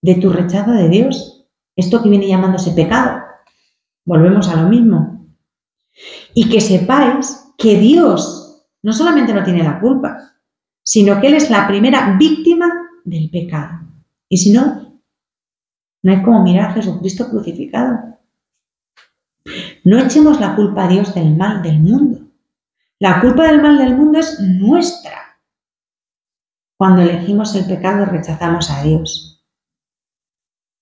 de tu rechazo de Dios. Esto que viene llamándose pecado. Volvemos a lo mismo. Y que sepáis que Dios no solamente no tiene la culpa, sino que Él es la primera víctima del pecado. Y si no, no hay como mirar a Jesucristo crucificado. No echemos la culpa a Dios del mal del mundo. La culpa del mal del mundo es nuestra. Cuando elegimos el pecado y rechazamos a Dios.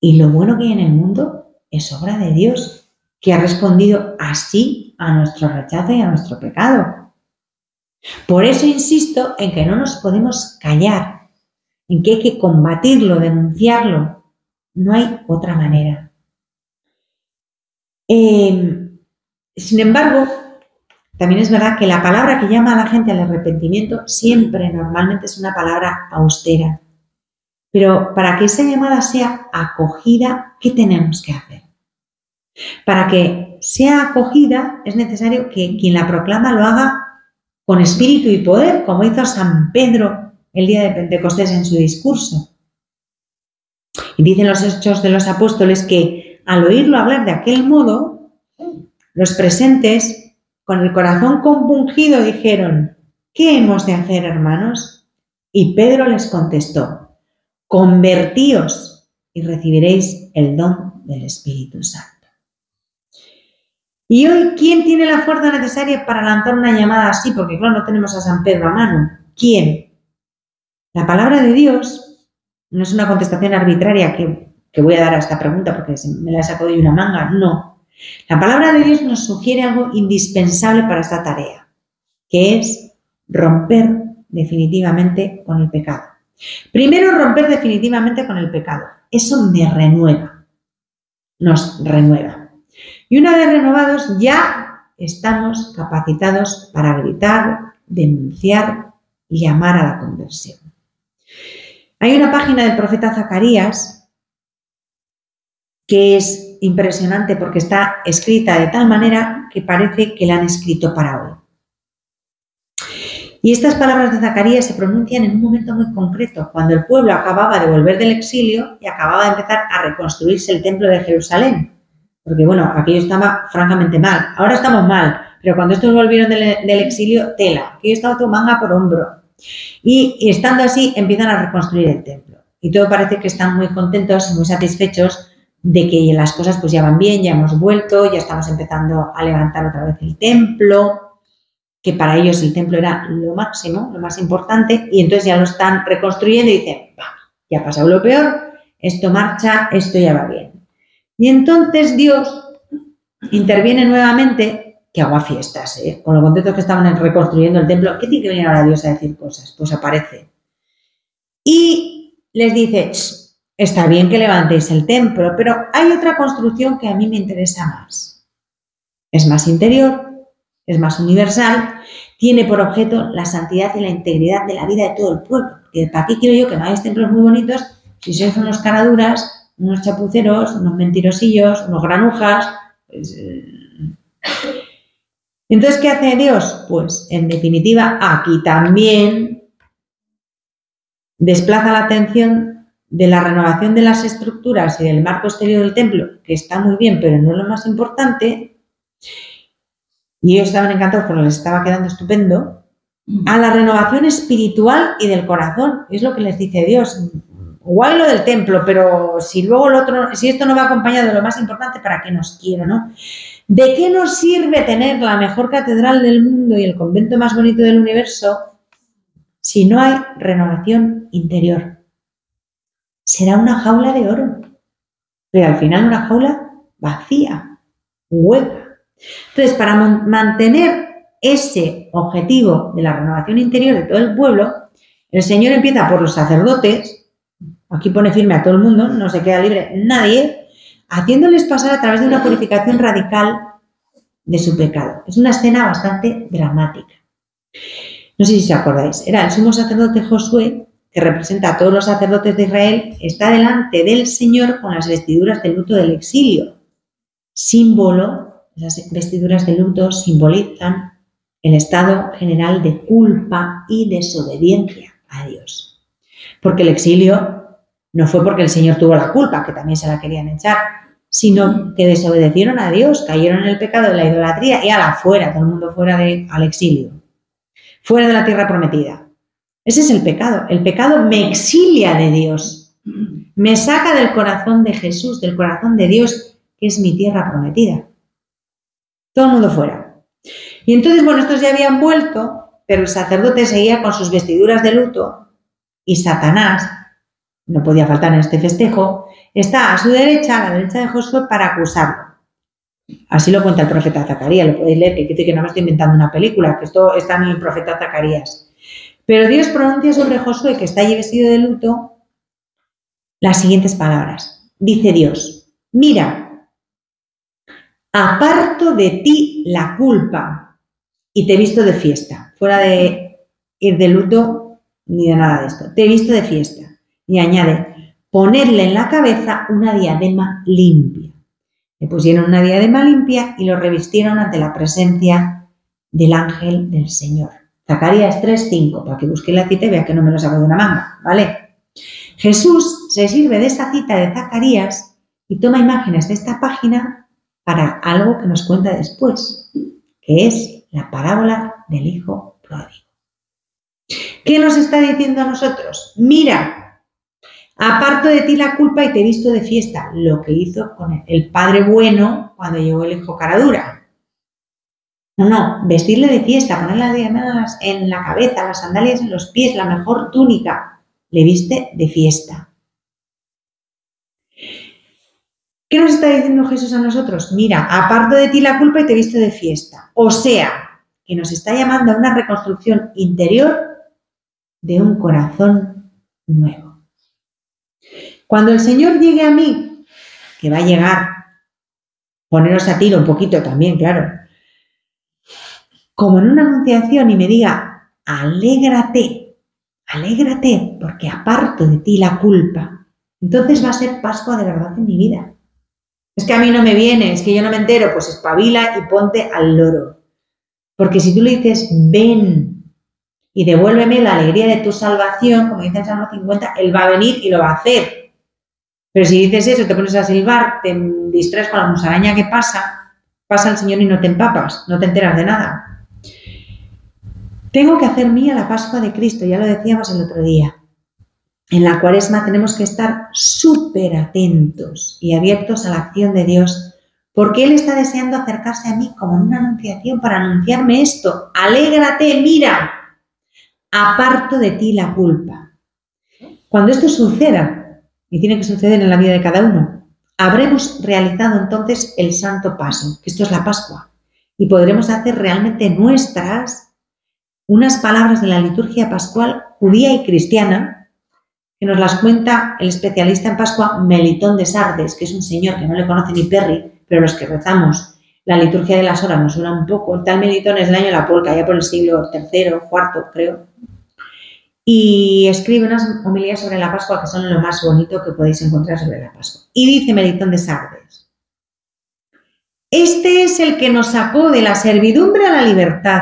Y lo bueno que hay en el mundo es obra de Dios, que ha respondido así a nuestro rechazo y a nuestro pecado. Por eso insisto en que no nos podemos callar, en que hay que combatirlo, denunciarlo. No hay otra manera. Sin embargo, también es verdad que la palabra que llama a la gente al arrepentimiento siempre, normalmente, es una palabra austera. Pero para que esa llamada sea acogida, ¿qué tenemos que hacer? Para que sea acogida es necesario que quien la proclama lo haga con espíritu y poder, como hizo San Pedro el día de Pentecostés en su discurso. Y dicen los Hechos de los Apóstoles que al oírlo hablar de aquel modo, los presentes, con el corazón compungido, dijeron: ¿qué hemos de hacer, hermanos? Y Pedro les contestó: convertíos y recibiréis el don del Espíritu Santo. Y hoy, ¿quién tiene la fuerza necesaria para lanzar una llamada así? Porque claro, no tenemos a San Pedro a mano. ¿Quién? La palabra de Dios no es una contestación arbitraria que voy a dar a esta pregunta porque me la he sacado de una manga. No. La palabra de Dios nos sugiere algo indispensable para esta tarea, que es romper definitivamente con el pecado. Primero, romper definitivamente con el pecado. Eso me renueva, nos renueva. Y una vez renovados, ya estamos capacitados para gritar, denunciar y llamar a la conversión. Hay una página del profeta Zacarías que es impresionante porque está escrita de tal manera que parece que la han escrito para hoy. Y estas palabras de Zacarías se pronuncian en un momento muy concreto, cuando el pueblo acababa de volver del exilio y acababa de empezar a reconstruirse el templo de Jerusalén. Porque bueno, aquello estaba francamente mal. Ahora estamos mal, pero cuando estos volvieron del exilio, tela. Aquello estaba todo manga por hombro. Y estando así, empiezan a reconstruir el templo. Y todo parece que están muy contentos y muy satisfechos de que las cosas pues ya van bien, ya hemos vuelto, ya estamos empezando a levantar otra vez el templo, que para ellos el templo era lo máximo, lo más importante, y entonces ya lo están reconstruyendo y dicen: ya ha pasado lo peor, esto marcha, esto ya va bien. Y entonces Dios interviene nuevamente, que haga fiestas, con lo contentos que estaban reconstruyendo el templo. ¿Qué tiene que venir ahora Dios a decir cosas? Pues aparece. Y les dice: está bien que levantéis el templo, pero hay otra construcción que a mí me interesa más. Es más interior, es más universal, tiene por objeto la santidad y la integridad de la vida de todo el pueblo. Porque ¿para qué quiero yo que me hagáis templos muy bonitos si sois unos caraduras, unos chapuceros, unos mentirosillos, unos granujas? Pues, entonces, ¿qué hace Dios? Pues, en definitiva, aquí también desplaza la atención de la renovación de las estructuras y del marco exterior del templo, que está muy bien, pero no es lo más importante, y ellos estaban encantados porque les estaba quedando estupendo, a la renovación espiritual y del corazón. Es lo que les dice Dios. Guay lo del templo, pero si luego lo otro, si esto no va acompañado de lo más importante, ¿para qué nos quiero, no? ¿De qué nos sirve tener la mejor catedral del mundo y el convento más bonito del universo si no hay renovación interior? Será una jaula de oro, pero al final una jaula vacía, hueca. Entonces, para mantener ese objetivo de la renovación interior de todo el pueblo, el Señor empieza por los sacerdotes. Aquí pone firme a todo el mundo, no se queda libre nadie, haciéndoles pasar a través de una purificación radical de su pecado. Es una escena bastante dramática. No sé si os acordáis, era el sumo sacerdote Josué, que representa a todos los sacerdotes de Israel, está delante del Señor con las vestiduras de luto del exilio. Símbolo, esas vestiduras de luto simbolizan el estado general de culpa y desobediencia a Dios. Porque el exilio no fue porque el Señor tuvo la culpa, que también se la querían echar, sino que desobedecieron a Dios, cayeron en el pecado de la idolatría y fuera, todo el mundo fuera al exilio, fuera de la tierra prometida. Ese es el pecado. El pecado me exilia de Dios, me saca del corazón de Jesús, del corazón de Dios, que es mi tierra prometida. Todo el mundo fuera. Y entonces, bueno, estos ya habían vuelto, pero el sacerdote seguía con sus vestiduras de luto y Satanás no podía faltar en este festejo, está a su derecha, a la derecha de Josué, para acusarlo. Así lo cuenta el profeta Zacarías, lo podéis leer, que dice que no me estoy inventando una película, que esto está en el profeta Zacarías. Pero Dios pronuncia sobre Josué, que está allí vestido de luto, las siguientes palabras. Dice Dios, mira, aparto de ti la culpa y te he visto de fiesta, fuera de ir de luto ni de nada de esto, te he visto de fiesta. Y añade, ponerle en la cabeza una diadema limpia. Le pusieron una diadema limpia y lo revistieron ante la presencia del ángel del Señor. Zacarías 3:5, para que busquéis la cita y vean que no me lo saco de una manga, ¿vale? Jesús se sirve de esta cita de Zacarías y toma imágenes de esta página para algo que nos cuenta después, que es la parábola del hijo pródigo. ¿Qué nos está diciendo a nosotros? Mira, aparto de ti la culpa y te he visto de fiesta, lo que hizo con el padre bueno cuando llegó el hijo cara dura. No, vestirle de fiesta, ponerle las diademas en la cabeza, las sandalias en los pies, la mejor túnica, le viste de fiesta. ¿Qué nos está diciendo Jesús a nosotros? Mira, aparto de ti la culpa y te he visto de fiesta. O sea, que nos está llamando a una reconstrucción interior de un corazón nuevo. Cuando el Señor llegue a mí, que va a llegar, poneros a tiro un poquito también, claro, como en una anunciación y me diga, alégrate, alégrate, porque aparto de ti la culpa, entonces va a ser Pascua de verdad en mi vida. Es que a mí no me viene, es que yo no me entero, pues espabila y ponte al loro. Porque si tú le dices, ven y devuélveme la alegría de tu salvación, como dice el Salmo 50, Él va a venir y lo va a hacer. Pero si dices eso, te pones a silbar, te distraes con la musaraña que pasa el Señor y no te empapas, no te enteras de nada. Tengo que hacer mía la Pascua de Cristo, ya lo decíamos el otro día. En la Cuaresma tenemos que estar súper atentos y abiertos a la acción de Dios, porque Él está deseando acercarse a mí como en una anunciación para anunciarme esto. Alégrate, mira, aparto de ti la culpa. Cuando esto suceda, y tiene que suceder en la vida de cada uno, habremos realizado entonces el santo paso, que esto es la Pascua, y podremos hacer realmente nuestras unas palabras de la liturgia pascual judía y cristiana, que nos las cuenta el especialista en Pascua Melitón de Sardes, que es un señor que no le conoce ni Perry, pero los que rezamos la liturgia de las horas nos suena un poco. El tal Melitón es del año de la polca, ya por el siglo III, IV, creo. Y escribe unas homilías sobre la Pascua que son lo más bonito que podéis encontrar sobre la Pascua. Y dice Melitón de Sardes, este es el que nos sacó de la servidumbre a la libertad,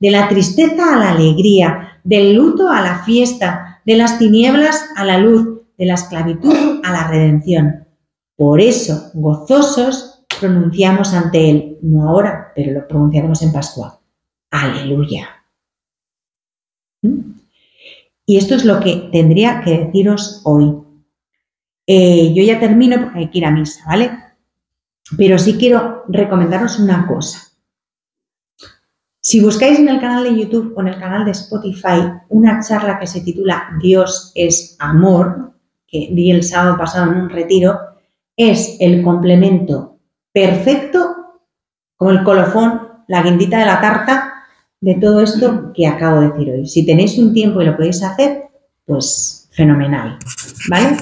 de la tristeza a la alegría, del luto a la fiesta, de las tinieblas a la luz, de la esclavitud a la redención. Por eso, gozosos, pronunciamos ante Él, no ahora, pero lo pronunciaremos en Pascua. Aleluya. Y esto es lo que tendría que deciros hoy. Yo ya termino porque hay que ir a misa, ¿vale? Pero sí quiero recomendaros una cosa. Si buscáis en el canal de YouTube o en el canal de Spotify una charla que se titula Dios es amor, que di el sábado pasado en un retiro, es el complemento perfecto, como el colofón, la guindita de la tarta, de todo esto que acabo de decir hoy. Si tenéis un tiempo y lo podéis hacer, pues fenomenal, ¿vale?